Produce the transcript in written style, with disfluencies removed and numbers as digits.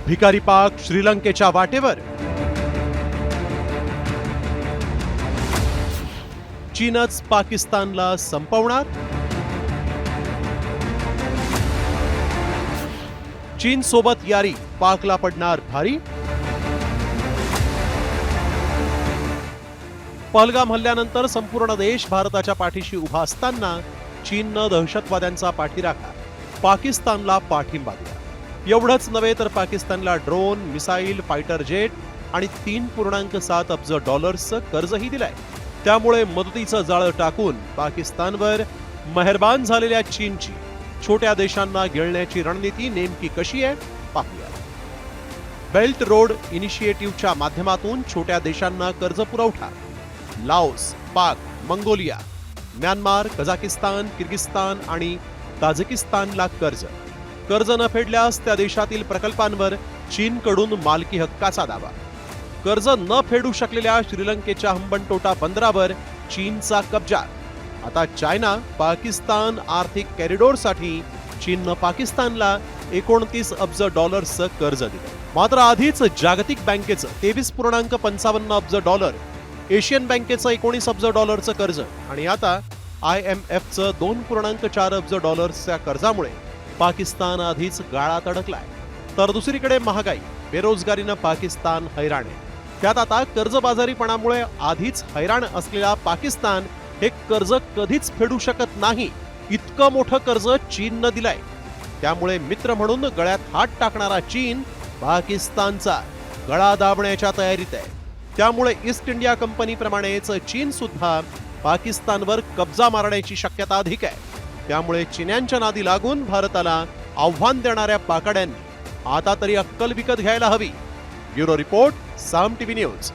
भिकारी पाक श्रीलंकेच्या वाटेवर. चीनच पाकिस्तानला संपवणार. चीन सोबत यारी, पाकला पडणार भारी. पहलगाम हल्ल्यानंतर संपूर्ण देश भारताच्या पाठीशी उभा असताना चीननं दहशतवाद्यांचा पाठीराखा, पाकिस्तानला पाठिंबा दिला. एवढंच नव्हे तर पाकिस्तानला ड्रोन, मिसाईल, फायटर जेट आणि 3.7 अब्ज डॉलर्सचं कर्जही दिलंय. त्यामुळे मदतीचं जाळं टाकून पाकिस्तानवर मेहरबान झालेल्या चीनची छोट्या देशांना गिळण्याची रणनीती नेमकी कशी आहे पाहूया. बेल्ट रोड इनिशिएटिव्हच्या माध्यमातून छोट्या देशांना कर्ज पुरवठा. लाओस, पाक, मंगोलिया, म्यानमार, कझाकिस्तान, किर्गिस्तान आणि ताजिकिस्तानला कर्ज न फेडल्यास त्या देशातील प्रकल्पांवर चीनकडून मालकी हक्काचा दावा. कर्ज न फेडू शकलेल्या श्रीलंकेच्या हंबनटोटा बंदरावर चीनचा कब्जा. आता चायना पाकिस्तान आर्थिक कॉरिडॉरसाठी चीननं पाकिस्तानला 29 अब्ज डॉलर्सचं कर्ज दिलं. मात्र आधीच जागतिक बँकेचं 23.55 अब्ज डॉलर, एशियन बँकेचं 19 अब्ज डॉलरचं कर्ज आणि आता IMFचं 2.4 अब्ज डॉलर्सच्या कर्जामुळे पाकिस्तान आधीच गाळात अडकलाय. तर दुसरीकडे महागाई, बेरोजगारीनं पाकिस्तान हैराण आहे. त्यात आता कर्जबाजारीपणामुळे आधीच हैराण असलेला पाकिस्तान हे कर्ज कधीच फेडू शकत नाही, इतकं मोठं कर्ज चीननं दिलंय. त्यामुळे मित्र म्हणून गळ्यात हात टाकणारा चीन पाकिस्तानचा गळा दाबण्याच्या तयारीत आहे. त्यामुळे ईस्ट इंडिया कंपनीप्रमाणेच चीन सुद्धा पाकिस्तानवर कब्जा मारण्याची शक्यता अधिक आहे. त्यामुळे चीन्यांच्या नादी लागून भारताला आव्हान देणाऱ्या पाकाड्यांनी आता तरी अक्कल विकत घ्यायला हवी. ब्युरो रिपोर्ट, साम टीव्ही न्यूज.